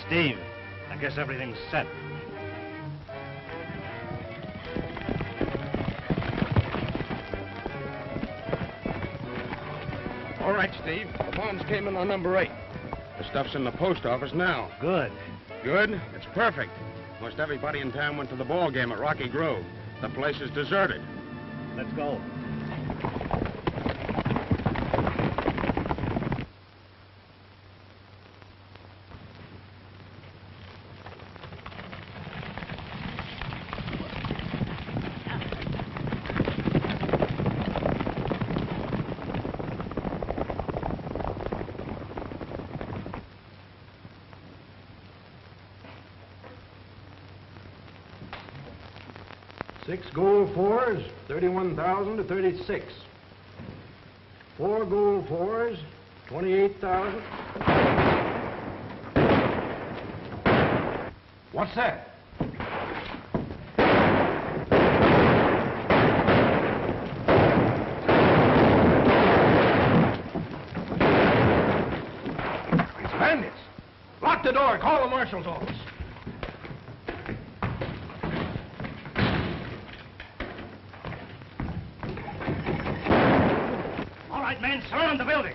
Steve, I guess everything's set. All right, Steve. The bonds came in on number 8. The stuff's in the post office now. Good. Good? It's perfect. Most everybody in town went to the ball game at Rocky Grove. The place is deserted. Let's go. Six gold fours, 31,000 to 36. 4 gold fours, 28,000. What's that? It's bandits. Lock the door. Call the marshal's office. Men, surround the building.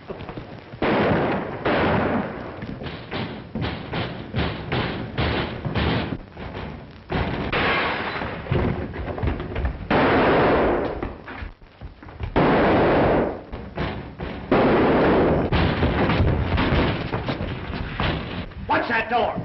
Watch that door.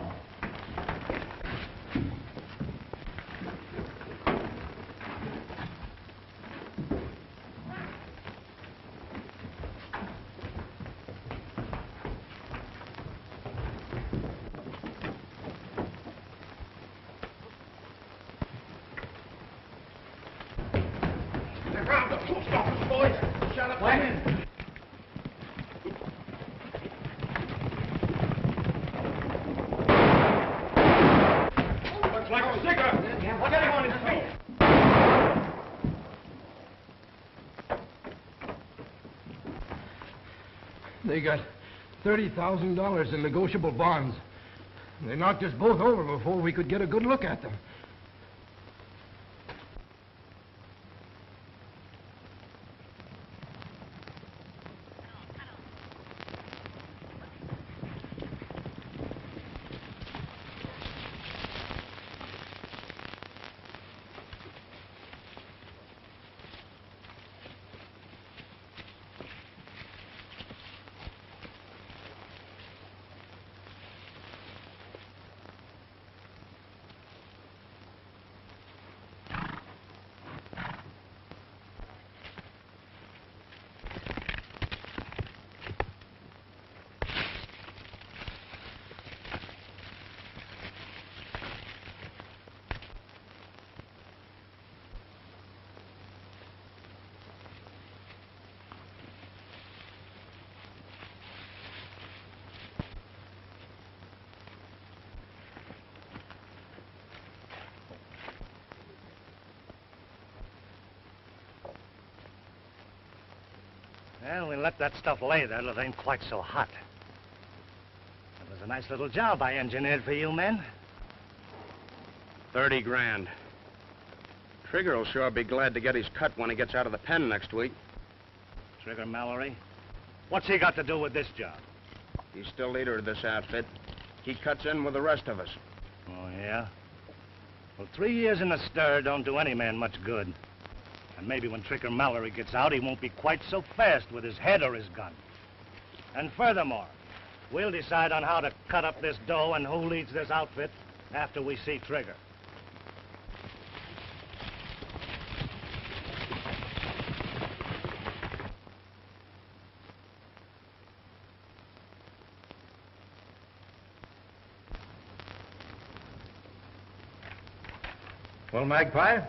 They got $30,000 in negotiable bonds. They knocked us both over before we could get a good look at them. Well, we let that stuff lay there till it ain't quite so hot. It was a nice little job I engineered for you men. 30 grand. Trigger will sure be glad to get his cut when he gets out of the pen next week. Trigger Mallory? What's he got to do with this job? He's still leader of this outfit. He cuts in with the rest of us. Oh, yeah? Well, 3 years in the stir don't do any man much good. And maybe when Trigger Mallory gets out, he won't be quite so fast with his head or his gun. And furthermore, we'll decide on how to cut up this dough and who leads this outfit after we see Trigger. Well, Magpie,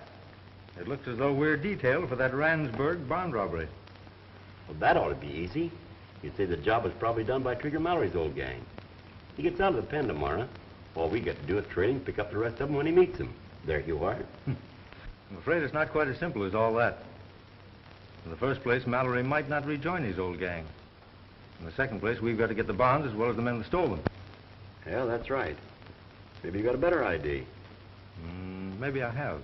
it looks as though we're detailed for that Randsburg bond robbery. Well, that ought to be easy. You'd say the job was probably done by Trigger Mallory's old gang. He gets out of the pen tomorrow. All we got to do is trail him, pick up the rest of them when he meets them. There you are. I'm afraid it's not quite as simple as all that. In the first place, Mallory might not rejoin his old gang. In the second place, we've got to get the bonds as well as the men that stole them. Well, that's right. Maybe you got a better ID. Maybe I have.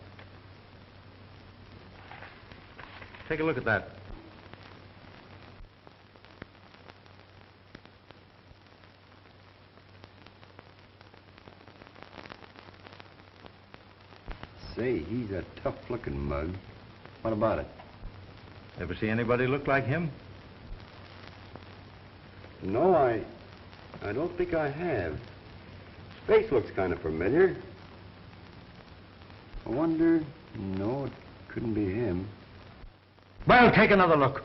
Take a look at that. Say, he's a tough-looking mug. What about it? Ever see anybody look like him? No, I don't think I have. Face looks kind of familiar. I wonder... No, it couldn't be him. Well, take another look.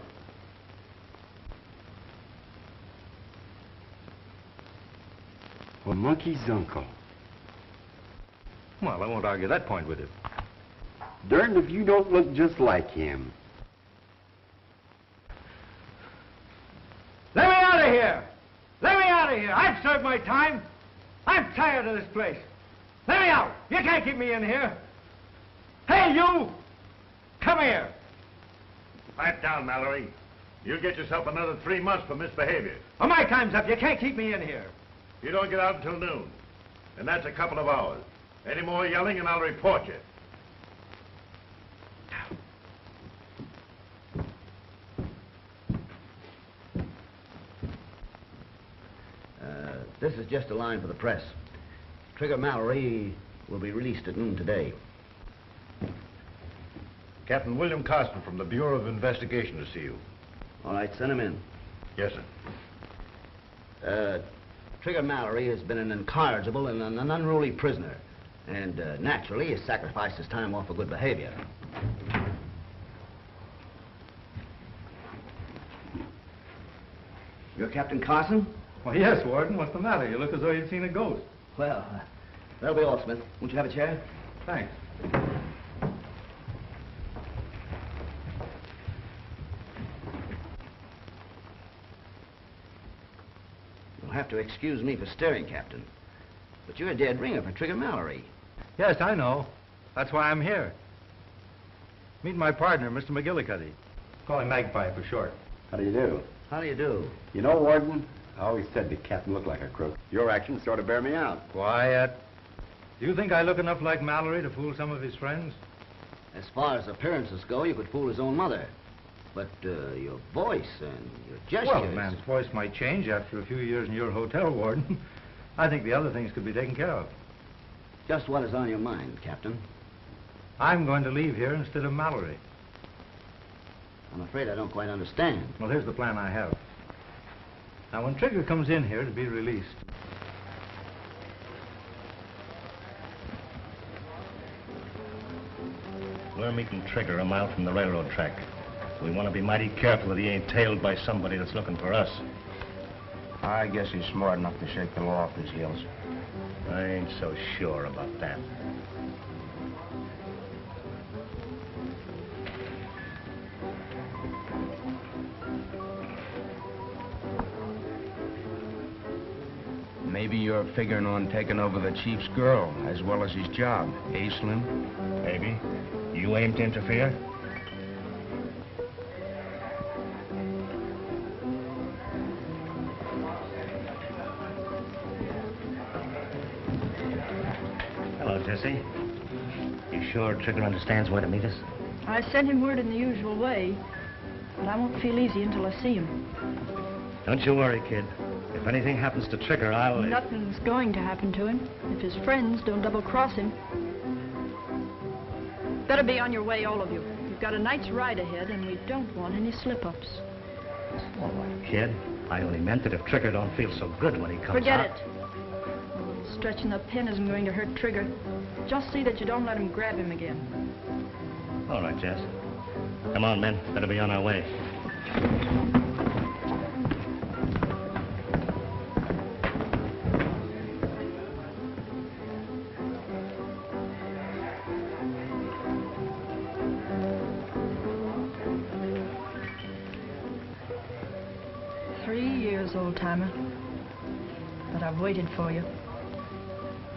Well, Monkey's uncle. Well, I won't argue that point with you. Darned if you don't look just like him. Let me out of here! Let me out of here! I've served my time. I'm tired of this place. Let me out! You can't keep me in here. Hey, you! Come here. Pipe down, Mallory. You'll get yourself another 3 months for misbehavior. Well, my time's up. You can't keep me in here. You don't get out until noon. And that's a couple of hours. Any more yelling and I'll report you. This is just a line for the press. Trigger Mallory will be released at noon today. Captain William Carson from the Bureau of Investigation to see you. All right, send him in. Yes, sir. Trigger Mallory has been an incorrigible and an unruly prisoner. And naturally, has sacrificed his time off for good behavior. You're Captain Carson? Well, yes, Warden. What's the matter? You look as though you'd seen a ghost. Well, that'll be all, Smith. Won't you have a chair? Thanks. You'll have to excuse me for staring, Captain. But you're a dead ringer for Trigger Mallory. Yes, I know. That's why I'm here. Meet my partner, Mr. McGillicuddy. Call him Magpie for short. How do you do? How do you do? You know, Warden, I always said the captain looked like a crook. Your actions sort of bear me out. Quiet. Do you think I look enough like Mallory to fool some of his friends? As far as appearances go, you could fool his own mother. But your voice and your gestures... Well, a man's voice might change after a few years in your hotel, Warden. I think the other things could be taken care of. Just what is on your mind, Captain? I'm going to leave here instead of Mallory. I'm afraid I don't quite understand. Well, here's the plan I have. Now, when Trigger comes in here to be released... We're meeting Trigger a mile from the railroad track. We want to be mighty careful that he ain't tailed by somebody that's looking for us. I guess he's smart enough to shake the law off his heels. I ain't so sure about that. Maybe you're figuring on taking over the chief's girl as well as his job, eh, Slim? Maybe. You aim to interfere? Hello, Jessie. You sure Trigger understands where to meet us? I sent him word in the usual way, but I won't feel easy until I see him. Don't you worry, kid. If anything happens to Trigger, I'll... Nothing's going to happen to him if his friends don't double-cross him. Better be on your way, all of you. We've got a night's ride ahead, and we don't want any slip-ups. Oh, kid, I only meant that if Trigger don't feel so good when he comes Forget out... it. Stretching the pin isn't going to hurt Trigger. Just see that you don't let him grab him again. All right, Jess. Come on, men. Better be on our way. 3 years, old-timer. But I've waited for you.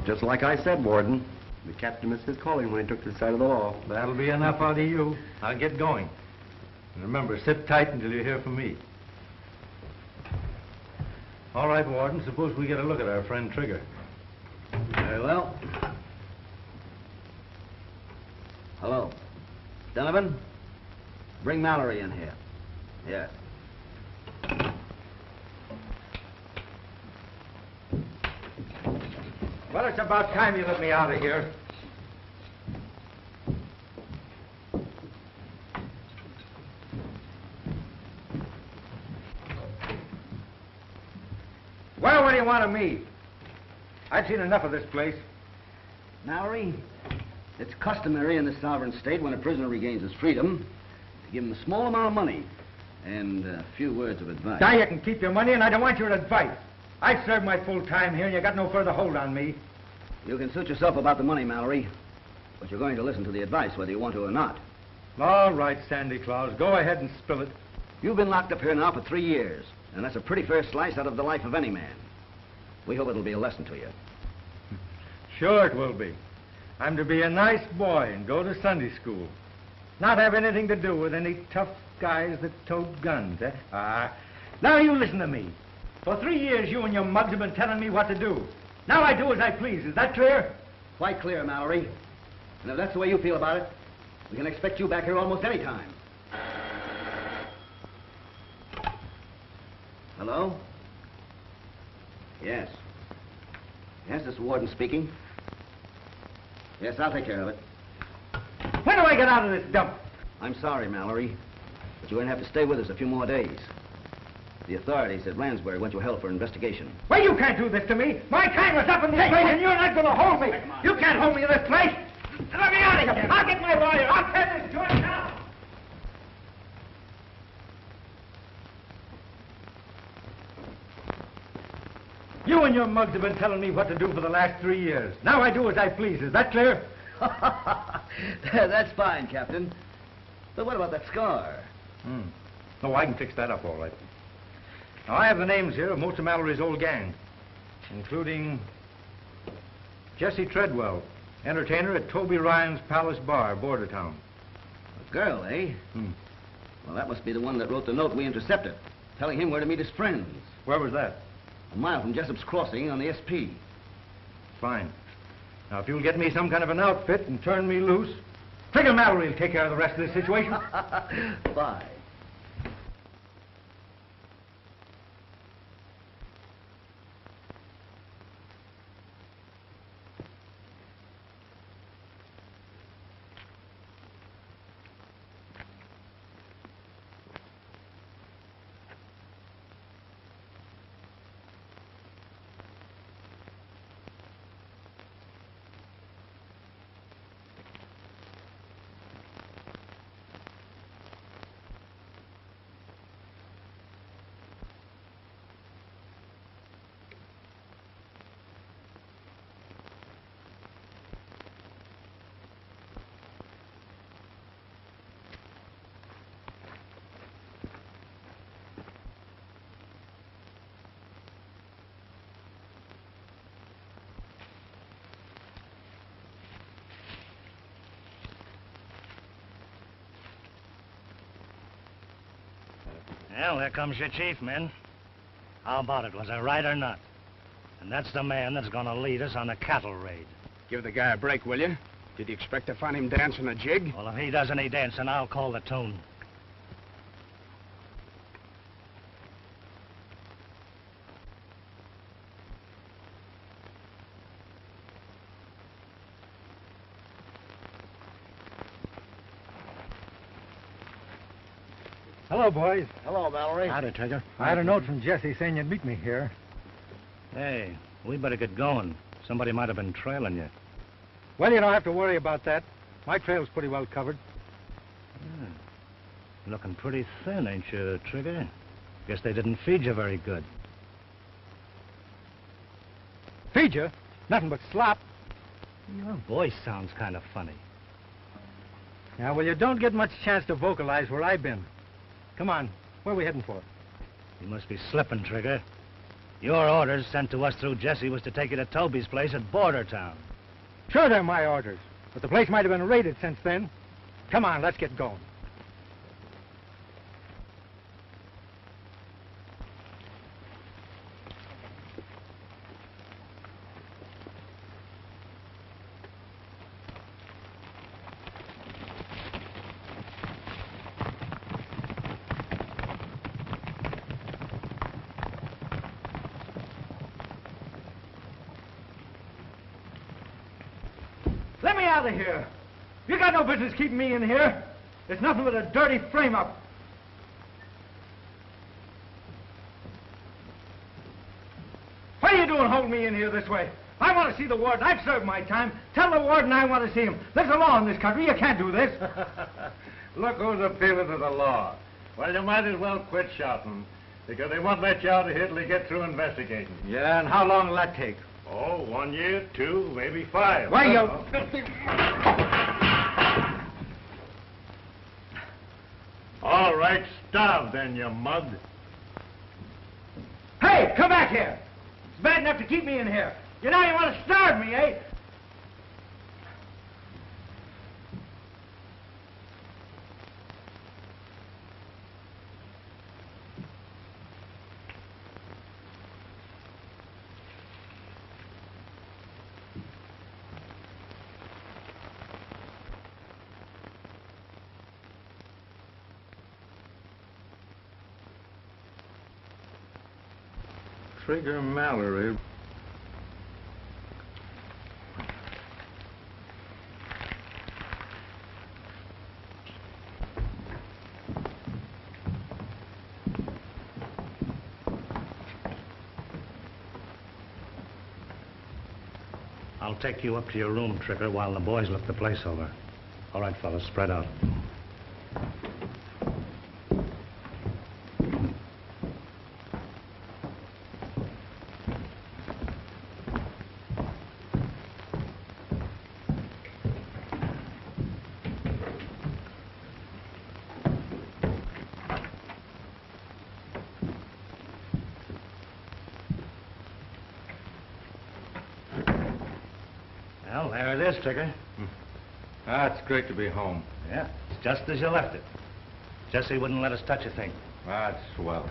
Just like I said, Warden. The captain missed his calling when he took the side of the law. That'll be enough out of you. I'll get going. And remember, sit tight until you hear from me. All right, Warden, suppose we get a look at our friend Trigger. Very well. Hello. Donovan? Bring Mallory in here. Yes. Well, it's about time you let me out of here. Well, what do you want of me? I've seen enough of this place. Mallory, it's customary in this sovereign state when a prisoner regains his freedom to give him a small amount of money and a few words of advice. Now you can keep your money, and I don't want your advice. I've served my full time here, and you got no further hold on me. You can suit yourself about the money, Mallory, but you're going to listen to the advice whether you want to or not. All right, Sandy Claus, go ahead and spill it. You've been locked up here now for 3 years, and that's a pretty fair slice out of the life of any man. We hope it'll be a lesson to you. Sure it will be. I'm to be a nice boy and go to Sunday school. Not have anything to do with any tough guys that tote guns, eh? Now you listen to me. For 3 years, you and your mugs have been telling me what to do. Now I do as I please. Is that clear? Quite clear, Mallory. And if that's the way you feel about it, we can expect you back here almost any time. Hello? Yes. Yes, this is Warden speaking. Yes, I'll take care of it. When do I get out of this dump? I'm sorry, Mallory, but you're going to have to stay with us a few more days. The authorities at Lansbury want you held for investigation. Well, you can't do this to me. My time is up in this place, and you're not going to hold me. You can't hold me in this place. Let me out of here. I'll get my lawyer. I'll tell this to him now. You and your mugs have been telling me what to do for the last 3 years. Now I do as I please. Is that clear? That's fine, Captain. But what about that scar? Oh, I can fix that up all right. Now, I have the names here of most of Mallory's old gang, including Jessie Treadwell, entertainer at Toby Ryan's Palace Bar, Bordertown. A girl, eh? Well, that must be the one that wrote the note we intercepted, telling him where to meet his friends. Where was that? A mile from Jessup's Crossing on the SP. Fine. Now, if you'll get me some kind of an outfit and turn me loose, Trigger Mallory will take care of the rest of this situation. Bye. Well, there comes your chief, men. How about it? Was I right or not? And that's the man that's gonna lead us on a cattle raid. Give the guy a break, will you? Did you expect to find him dancing a jig? Well, if he does any dancing, I'll call the tune. Hello, boys. Hello, Mallory. Howdy, Trigger. I had a note from Jessie saying you'd meet me here. Hey, we better get going. Somebody might have been trailing you. Well, you don't have to worry about that. My trail's pretty well covered. You're looking pretty thin, ain't you, Trigger? Guess they didn't feed you very good. Feed you? Nothing but slop. Your voice sounds kind of funny. Yeah, well, you don't get much chance to vocalize where I've been. Come on, where are we heading for? You must be slipping, Trigger. Your orders sent to us through Jessie was to take you to Toby's place at Bordertown. Sure, they're my orders, but the place might have been raided since then. Come on, let's get going. me out of here. You got no business keeping me in here. It's nothing but a dirty frame-up. What are you doing holding me in here this way? I want to see the warden. I've served my time. Tell the warden I want to see him. There's a law in this country. You can't do this. Look who's appealing to the law. Well, you might as well quit shouting, because they won't let you out of here till they get through investigating. Yeah, and how long will that take? Oh, 1 year, 2, maybe 5. Why, you... All right, starve then, you mug. Hey, come back here. It's bad enough to keep me in here. You know you want to starve me, eh? Trigger Mallory. I'll take you up to your room, Trigger, while the boys look the place over. All right, fellas, spread out. Well, there it is, Trigger. It's great to be home. Yeah, it's just as you left it. Jessie wouldn't let us touch a thing. That's swell.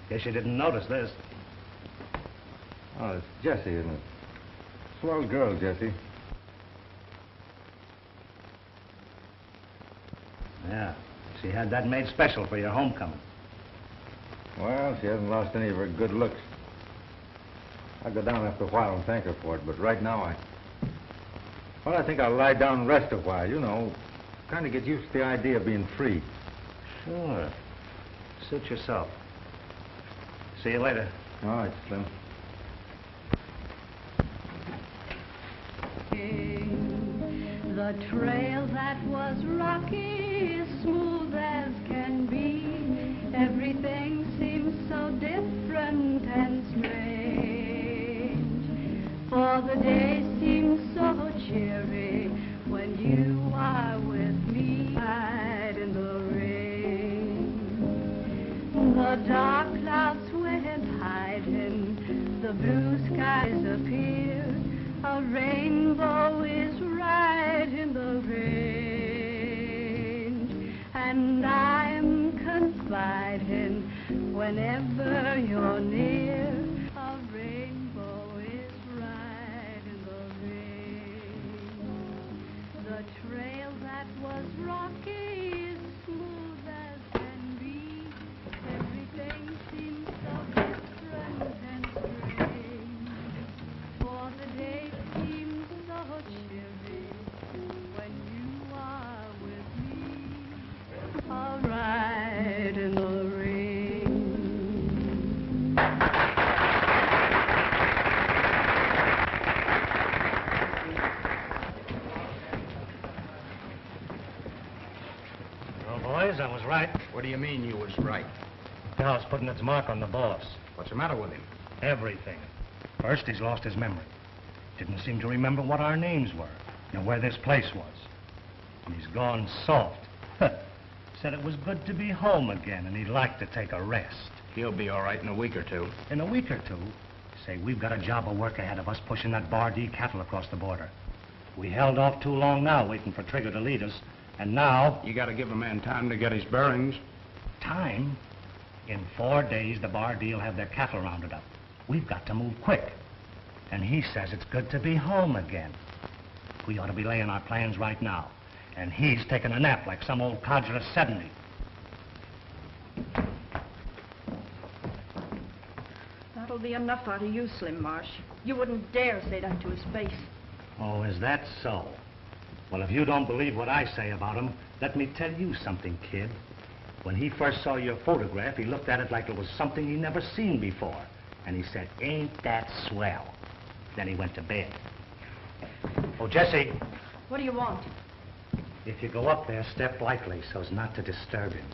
Guess you didn't notice this. Oh, it's Jessie, isn't it? Swell girl, Jessie. Yeah, she had that made special for your homecoming. Well, she hasn't lost any of her good looks. I'll go down after a while and thank her for it, but right now I think I'll lie down and rest a while, you know. Kind of get used to the idea of being free. Sure. Suit yourself. See you later. All right, Slim. The trail that was rocky, smooth as can be. Everything seems so different and strange. For the day seems so cheery when you are with me. Right in the rain. The dark clouds went hiding, the blue skies appeared. A rainbow is right in the range, and I'm confiding whenever you're near. A rainbow is right in the range. The trail that was rocky is smooth as can be. Everything seems so different and strange. For the day seems so cheery when you are with me. All right in the rain. Well, boys, I was right. What do you mean you was right? The house putting its mark on the boss. What's the matter with him? Everything. First, he's lost his memory. Didn't seem to remember what our names were, nor where this place was. And he's gone soft. Said it was good to be home again, and he'd like to take a rest. He'll be all right in a week or two. In a week or two? Say, we've got a job of work ahead of us pushing that Bardee cattle across the border. We held off too long now waiting for Trigger to lead us, and now... You gotta give a man time to get his bearings. Time? In 4 days, the Bardee'll have their cattle rounded up. We've got to move quick. And he says it's good to be home again. We ought to be laying our plans right now. And he's taking a nap like some old codger of 70. That'll be enough out of you, Slim Marsh. You wouldn't dare say that to his face. Oh, is that so? Well, if you don't believe what I say about him, let me tell you something, kid. When he first saw your photograph, he looked at it like it was something he'd never seen before. And he said, "Ain't that swell?" Then he went to bed. Oh, Jessie. What do you want? If you go up there, step lightly so as not to disturb him.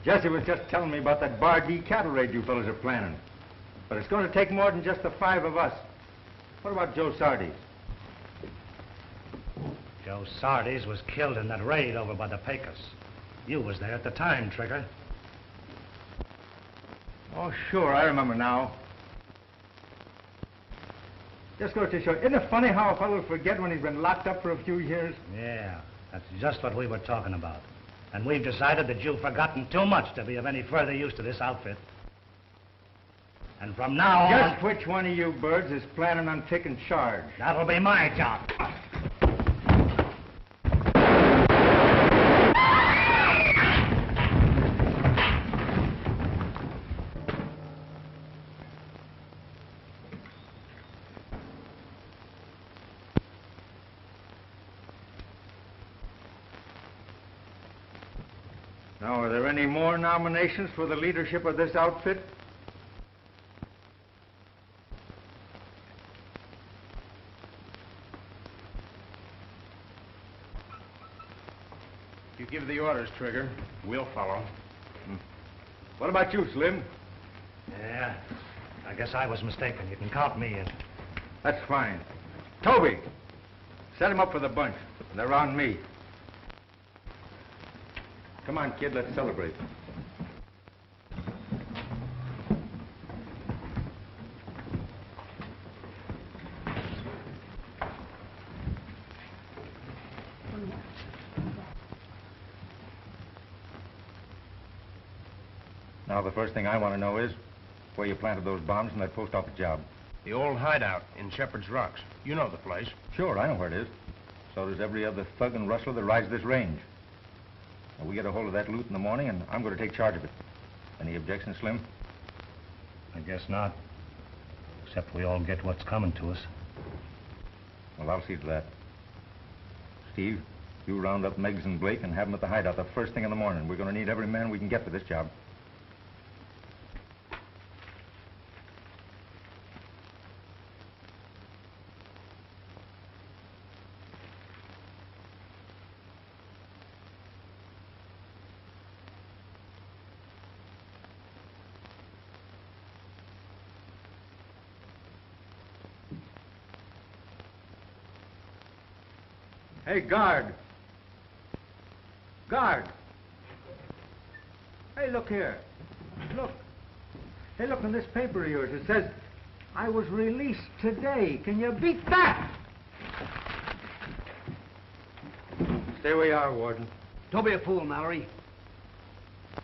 Jessie was just telling me about that Bar D cattle raid you fellas are planning. But it's going to take more than just the 5 of us. What about Joe Sardes? Joe Sardes was killed in that raid over by the Pecos. You was there at the time, Trigger. Oh, sure, I remember now. Just goes to show, isn't it funny how a fellow will forget when he's been locked up for a few years? Yeah, that's just what we were talking about. And we've decided that you've forgotten too much to be of any further use to this outfit. And from now on... Just which one of you birds is planning on taking charge? That'll be my job. Now, are there any more nominations for the leadership of this outfit? You give the orders, Trigger. We'll follow. What about you, Slim? Yeah, I guess I was mistaken. You can count me in. That's fine. Toby, set him up for the bunch. They're on me. Come on, kid, let's celebrate. Now, the first thing I want to know is where you planted those bombs in that post office job. The old hideout in Shepherd's Rocks. You know the place. Sure, I know where it is. So does every other thug and rustler that rides this range. Now, we get a hold of that loot in the morning, and I'm going to take charge of it. Any objections, Slim? I guess not. Except we all get what's coming to us. Well, I'll see to that. Steve, you round up Meigs and Blake and have them at the hideout the first thing in the morning. We're going to need every man we can get for this job. Hey, guard! Guard! Hey, look here. Look. Hey, look in this paper of yours. It says, I was released today. Can you beat that? Stay where you are, Warden. Don't be a fool, Mallory.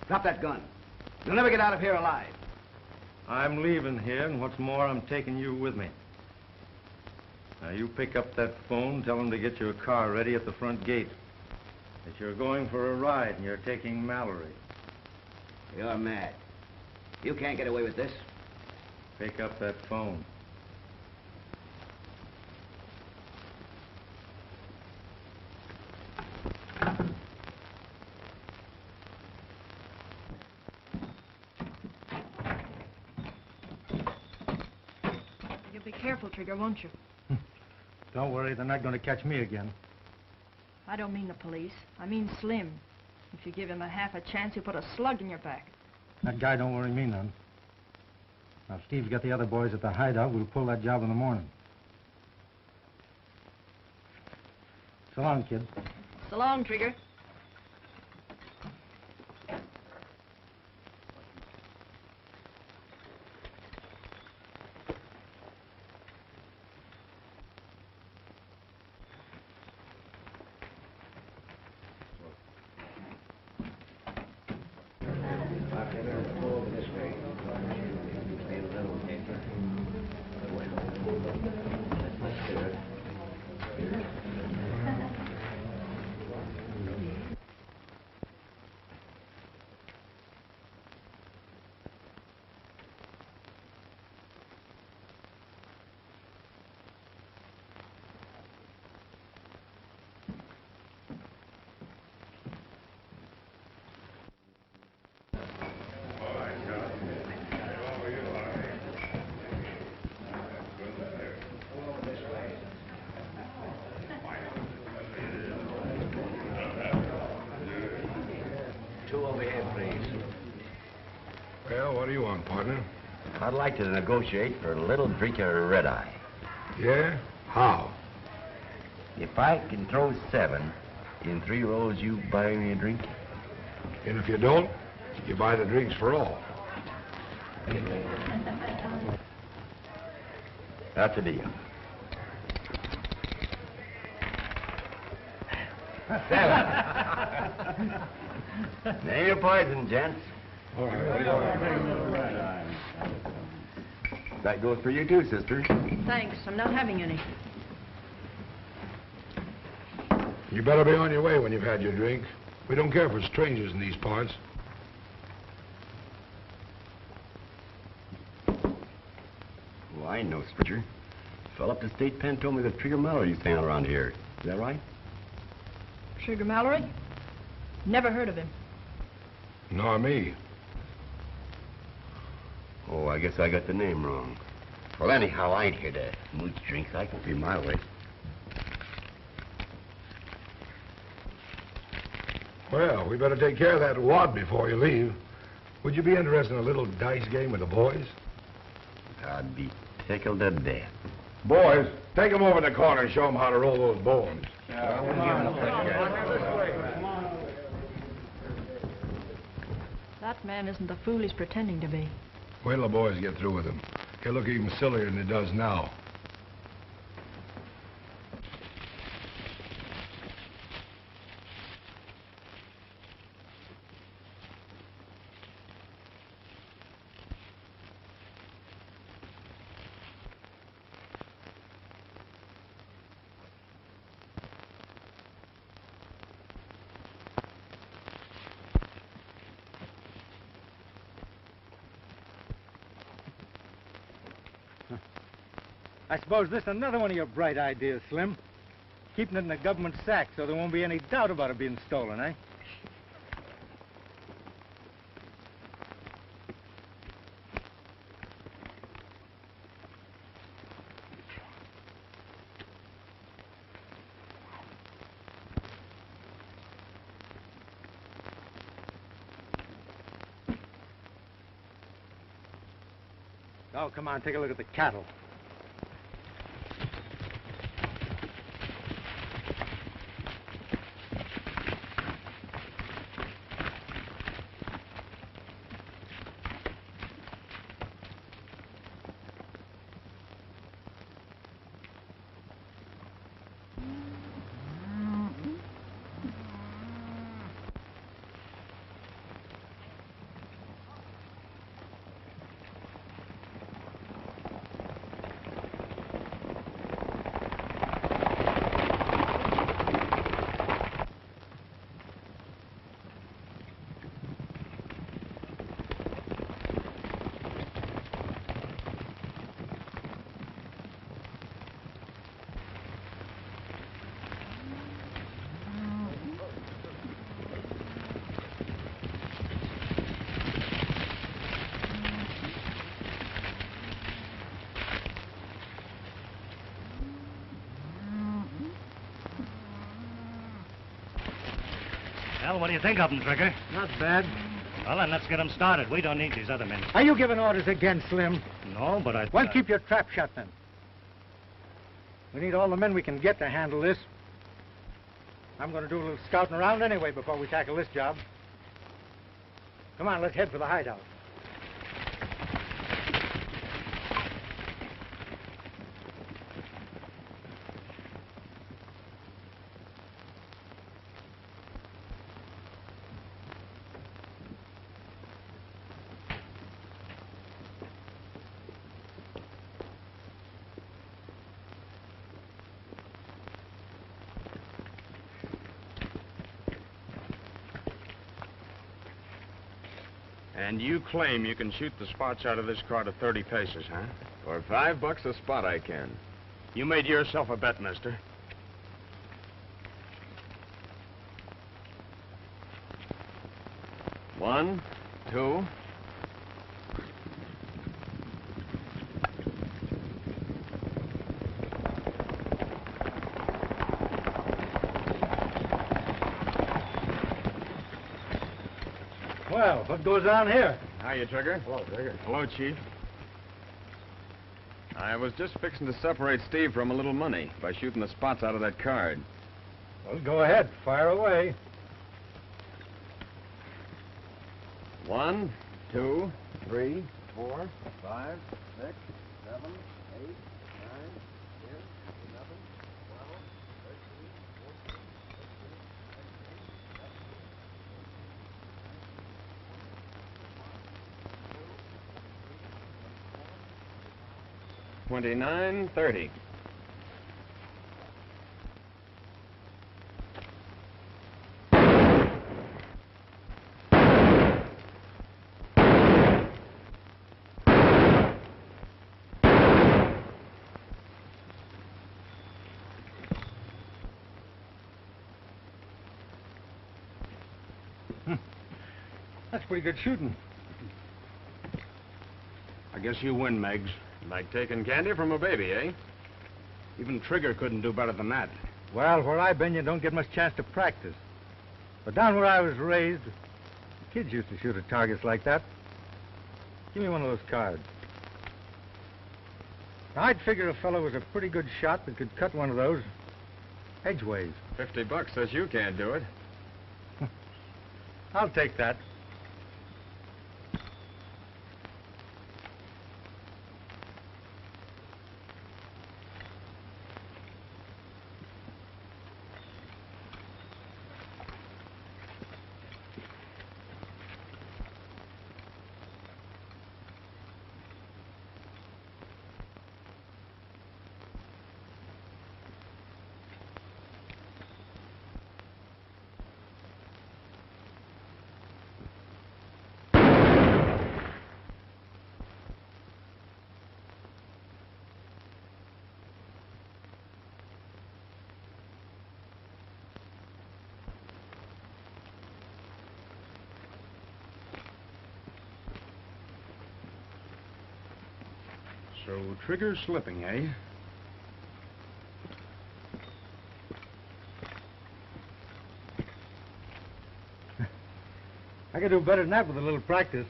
Drop that gun. You'll never get out of here alive. I'm leaving here, and what's more, I'm taking you with me. Now, you pick up that phone, tell them to get your car ready at the front gate. That you're going for a ride, and you're taking Mallory. You're mad. You can't get away with this. Pick up that phone. You'll be careful, Trigger, won't you? Don't worry, they're not going to catch me again. I don't mean the police. I mean Slim. If you give him a half a chance, he'll put a slug in your back. That guy don't worry me none. Now, if Steve's got the other boys at the hideout, we'll pull that job in the morning. So long, kid. So long, Trigger. what do you want, partner? I'd like to negotiate for a little drink of red-eye. Yeah? How? If I can throw 7 in 3 rows, you buy me a drink? And if you don't, you buy the drinks for all. That's a deal. 7. Name your poison, gents. All right. That goes for you too, sister. Thanks, I'm not having any. You better be on your way when you've had your drink. We don't care for strangers in these parts. Well, I ain't no stranger. Fell up to State Pen told me that Trigger Mallory used to hang around here. Is that right? Trigger Mallory? Never heard of him. Nor me. Oh, I guess I got the name wrong. Well, anyhow, I ain't here to mooch drinks. I can see my way. Well, we better take care of that wad before you leave. Would you be interested in a little dice game with the boys? I'd be tickled to death. Boys, take them over to the corner and show them how to roll those bones. That man isn't the fool he's pretending to be. Wait till the boys get through with him. He'll look even sillier than he does now. I suppose this is another one of your bright ideas, Slim. Keeping it in the government sack so there won't be any doubt about it being stolen, eh? Oh, come on, take a look at the cattle. Well, what do you think of them, Trigger? Not bad. Well, then let's get them started. We don't need these other men. Are you giving orders again, Slim? No, but I... Well, keep your trap shut, then. We need all the men we can get to handle this. I'm going to do a little scouting around anyway before we tackle this job. Come on, let's head for the hideout. And you claim you can shoot the spots out of this car to 30 paces, huh? For $5 a spot, I can. You made yourself a bet, mister. One, two. Well, what goes on here? Hiya, Trigger. Hello, Trigger. Hello, Chief. I was just fixing to separate Steve from a little money by shooting the spots out of that card. Well, go ahead. Fire away. 1, 2, 3, 4, 5, 6, 7, 8, 9, 10, 11, 12, 13, 14, 29, 30. That's pretty good shooting. I guess you win, Meggs. Like taking candy from a baby, eh? Even Trigger couldn't do better than that. Well, where I've been, you don't get much chance to practice. But down where I was raised, kids used to shoot at targets like that. Give me one of those cards. Now, I'd figure a fellow was a pretty good shot that could cut one of those edgeways. $50 says you can't do it. I'll take that. So Trigger's slipping, eh? I could do better than that with a little practice.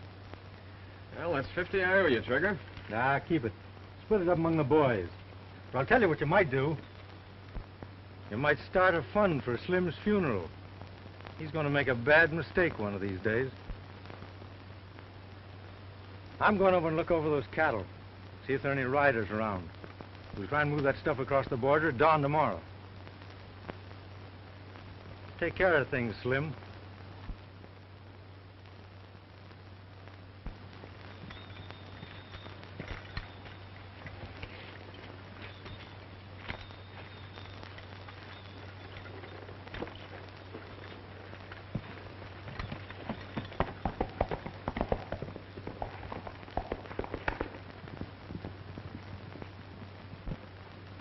Well, that's 50 I owe you, Trigger. Nah, keep it. Split it up among the boys. But I'll tell you what you might do. You might start a fund for Slim's funeral. He's going to make a bad mistake one of these days. I'm going over and look over those cattle. See if there are any riders around. We'll try and move that stuff across the border at dawn tomorrow. Take care of things, Slim.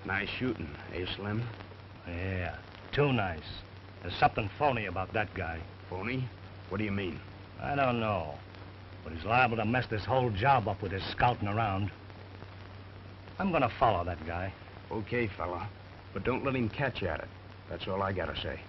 Nice shooting, eh, Slim? Yeah, too nice. There's something phony about that guy. Phony? What do you mean? I don't know, but he's liable to mess this whole job up with his scouting around. I'm gonna follow that guy. Okay, fella. But don't let him catch you at it. That's all I gotta say.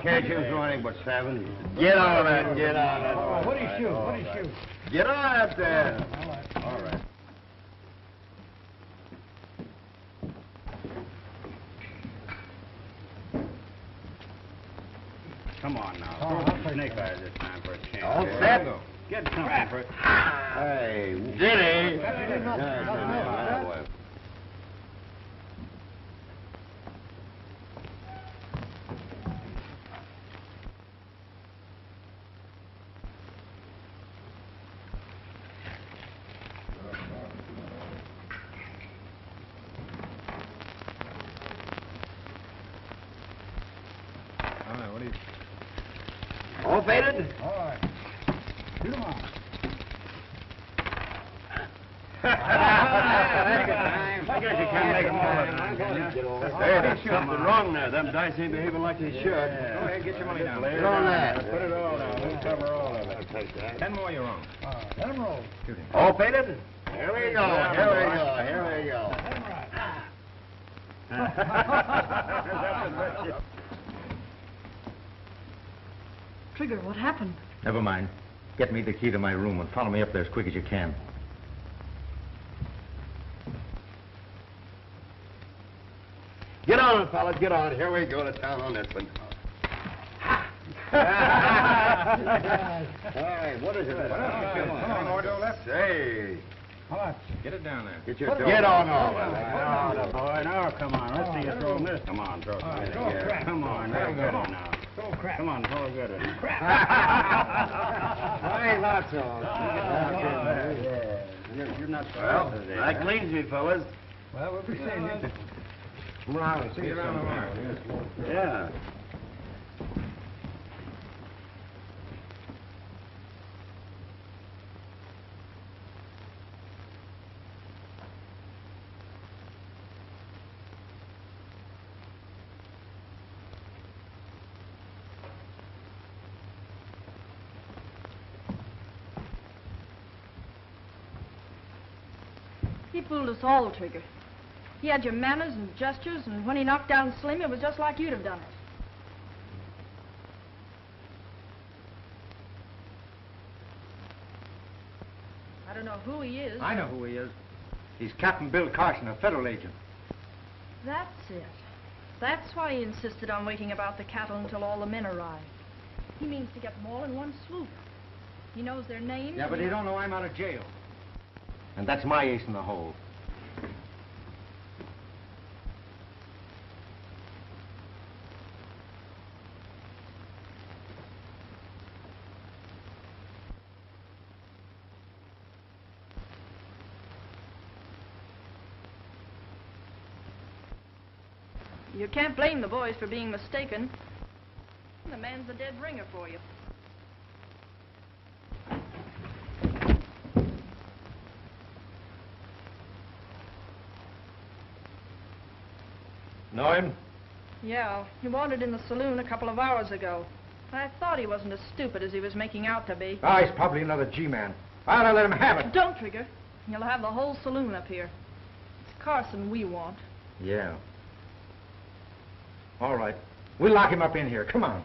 Can't you throw anything but 7? Get on that, get on that. Oh, what do you shoot? What do you shoot? Get on that there. All right. Come on now. Throw the snake eyes this time for a chance. All There set. you go. Get something for it. Hey, Did he? All faded? All right. Shoot 'em on. That's good time. I guess you can't make 'em all the time, can you? Hey, there's something wrong there. Them dice ain't behaving like they should. Go ahead, get your money down. Get on that. Put it all down. We'll cover all of it. I'll take that. 10 more you're on. Let him roll. Shoot him. All faded? Here we go. Here we go. Here we go. Trigger, what happened? Never mind. Get me the key to my room and follow me up there as quick as you can. Get on, fellas, get on. Here we go to town on this one. All right, what is it? Come on, Ordo, left. Say. How much? Get it down there. Get on all Oh, boy. Now, come on. Let's see you throw this. Come on, throw some in here. Come on. Throw good one now. Come on, throw a good one. Hey, lots of. You're not Well, today. that cleans me, fellas. Well, we'll be seeing you. Come around. See you around tomorrow. Yeah. He fooled us all, Trigger. He had your manners and gestures, and when he knocked down Slim, it was just like you'd have done it. I don't know who he is. I know who he is. He's Captain Bill Carson, a federal agent. That's it. That's why he insisted on waiting about the cattle until all the men arrive. He means to get them all in one swoop. He knows their names. Yeah, but he don't know I'm out of jail. And that's my ace in the hole. You can't blame the boys for being mistaken. The man's a dead ringer for you. Know him? Yeah, he wandered in the saloon a couple of hours ago. I thought he wasn't as stupid as he was making out to be. Ah, he's probably another G-man. I ought to let him have it. Don't, Trigger. You'll have the whole saloon up here. It's Carson we want. Yeah. All right. We'll lock him up in here. Come on.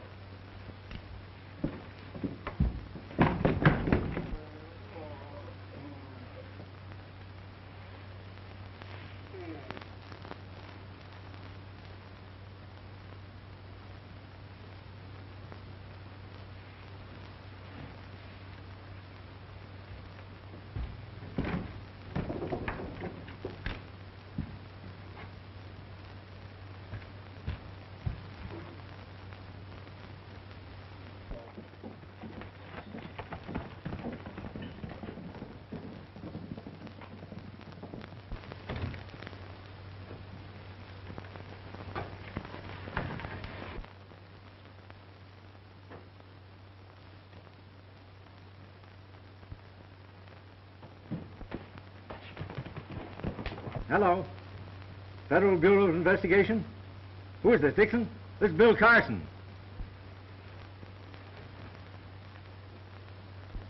Hello. Federal Bureau of Investigation? Who is this, Dixon? This is Bill Carson.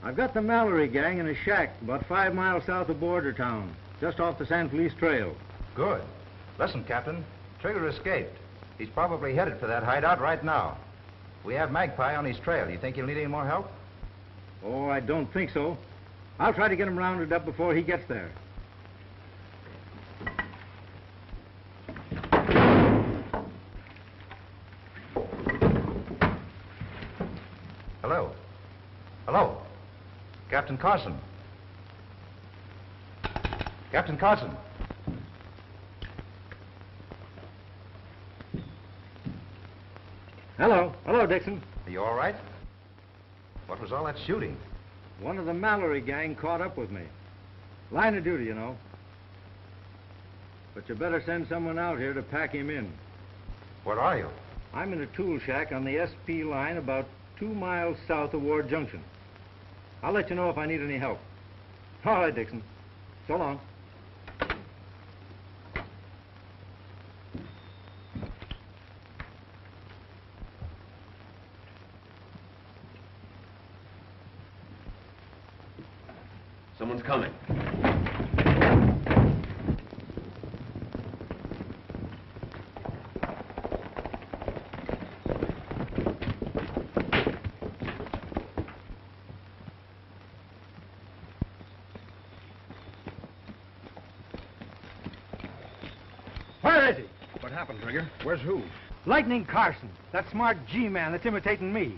I've got the Mallory gang in a shack about 5 miles south of Border Town, just off the San Felice Trail. Good. Listen, Captain. Trigger escaped. He's probably headed for that hideout right now. We have Magpie on his trail. You think he'll need any more help? Oh, I don't think so. I'll try to get him rounded up before he gets there. Hello. Hello. Captain Carson. Captain Carson. Hello. Hello, Dixon. Are you all right? What was all that shooting? One of the Mallory gang caught up with me. Line of duty, you know. But you better send someone out here to pack him in. Where are you? I'm in a tool shack on the SP line about 2 miles south of Ward Junction. I'll let you know if I need any help. All right, Dixon. So long. Someone's coming. Where is he? What happened, Trigger? Where's who? Lightning Carson, that smart G-man that's imitating me.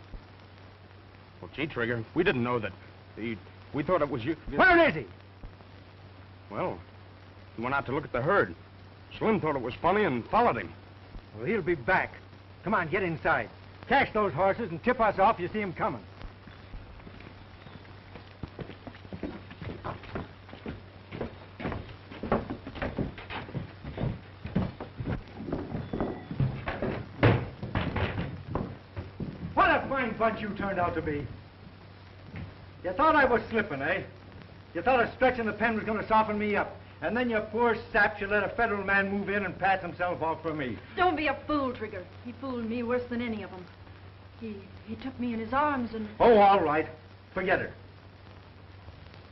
Well, gee, Trigger, we didn't know that. We thought it was you. Where is he? Well, he went out to look at the herd. Slim thought it was funny and followed him. Well, he'll be back. Come on, get inside. Cash those horses and tip us off if you see him coming. What a fine bunch you turned out to be. You thought I was slipping, eh? You thought a stretch in the pen was going to soften me up. And then you poor sap, you let a federal man move in and pass himself off for me. Don't be a fool, Trigger. He fooled me worse than any of them. He took me in his arms and... Oh, all right. Forget it.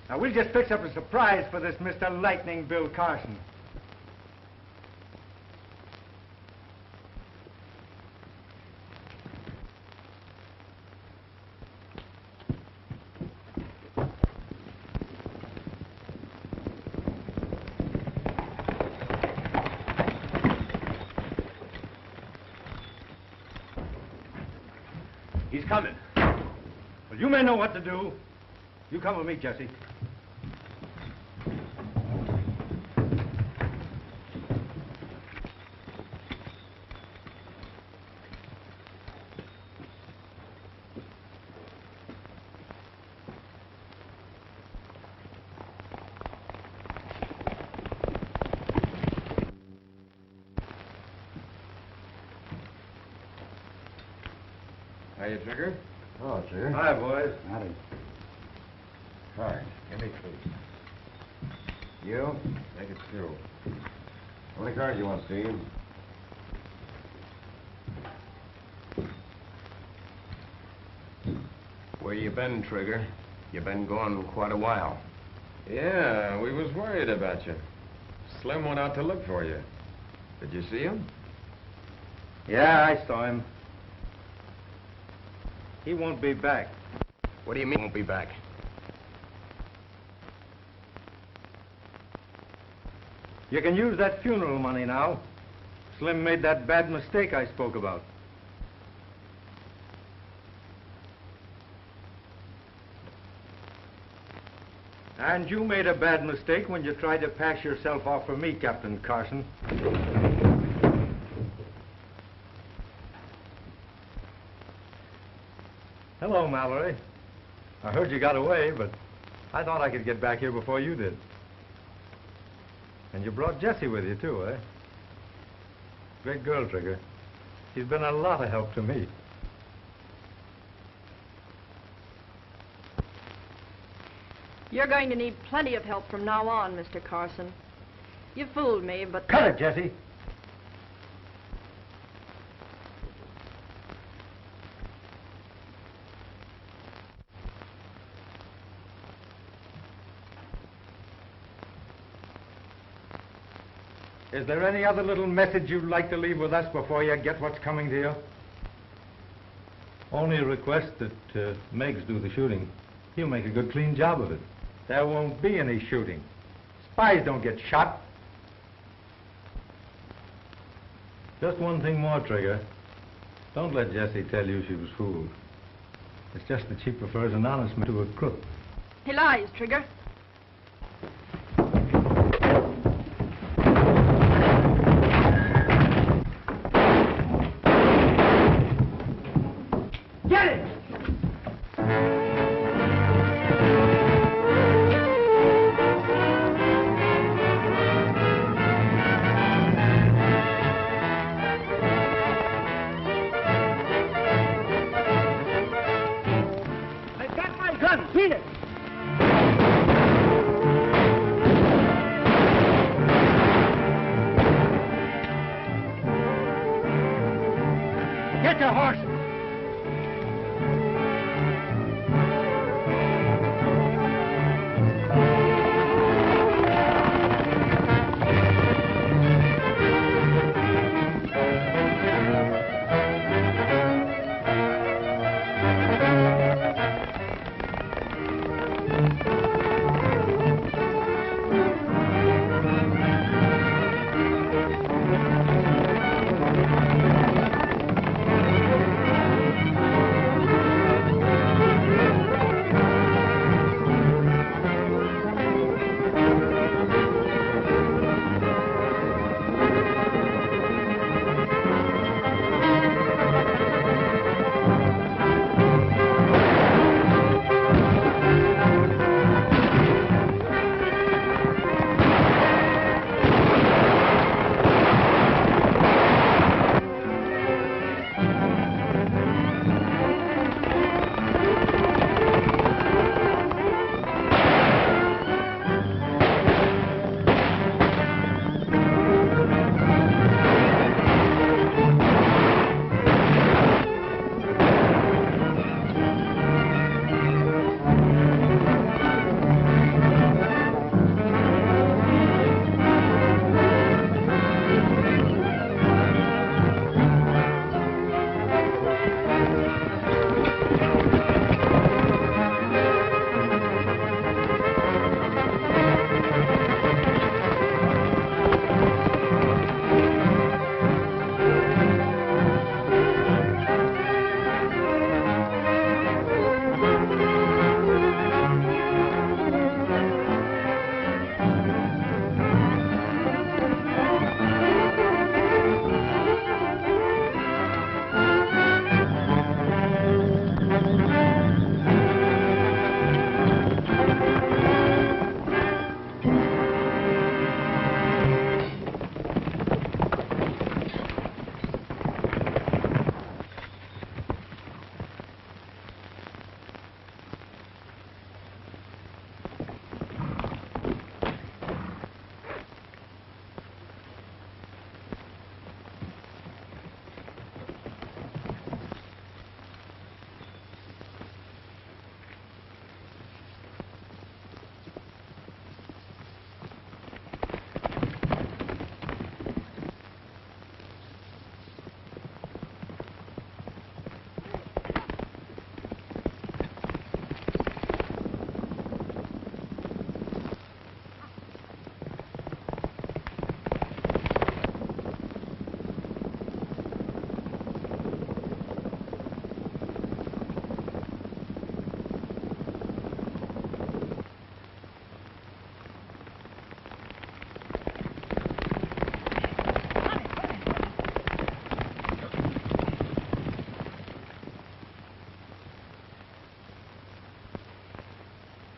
Now, we'll just fix up a surprise for this Mr. Lightning Bill Carson. He's coming. Well, you men know what to do. You come with me, Jessie. Hiya, Trigger. Oh, Trigger. Hi, boys. Howdy. Card. Give me 3. You? Take it through. How many cards you want, Steve? Where you been, Trigger? You been gone quite a while. Yeah, we was worried about you. Slim went out to look for you. Did you see him? Yeah, I saw him. He won't be back. What do you mean won't be back? You can use that funeral money now. Slim made that bad mistake I spoke about. And you made a bad mistake when you tried to pass yourself off for me, Captain Carson. Hello, Mallory. I heard you got away, but I thought I could get back here before you did. And you brought Jessie with you, too, eh? Great girl, Trigger. She's been a lot of help to me. You're going to need plenty of help from now on, Mr. Carson. You fooled me, but... Cut it, Jessie. Is there any other little message you'd like to leave with us before you get what's coming to you? Only a request that Meigs do the shooting. He'll make a good, clean job of it. There won't be any shooting. Spies don't get shot. Just one thing more, Trigger. Don't let Jessie tell you she was fooled. It's just that she prefers an honest man to a crook. He lies, Trigger. Get it! gun. Beat it. Get your horse.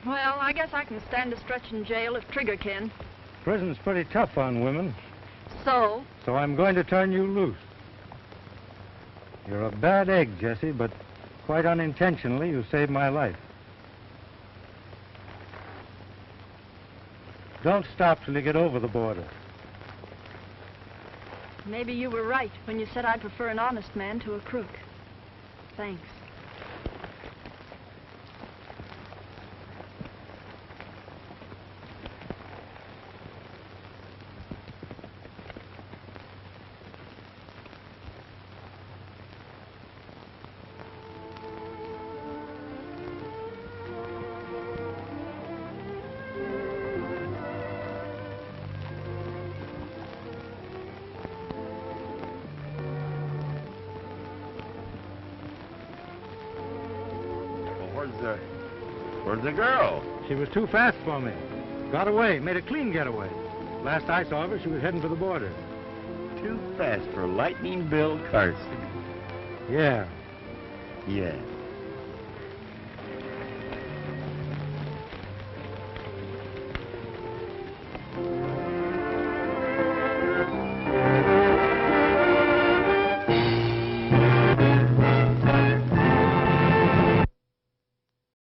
Well, I guess I can stand a stretch in jail if Trigger can. Prison's pretty tough on women. So? So I'm going to turn you loose. You're a bad egg, Jessie, but quite unintentionally you saved my life. Don't stop till you get over the border. Maybe you were right when you said I'd prefer an honest man to a crook. Thanks. Where's the girl? She was too fast for me. Got away, made a clean getaway. Last I saw of her, she was heading for the border. Too fast for Lightning Bill Carson. Yeah. Yeah.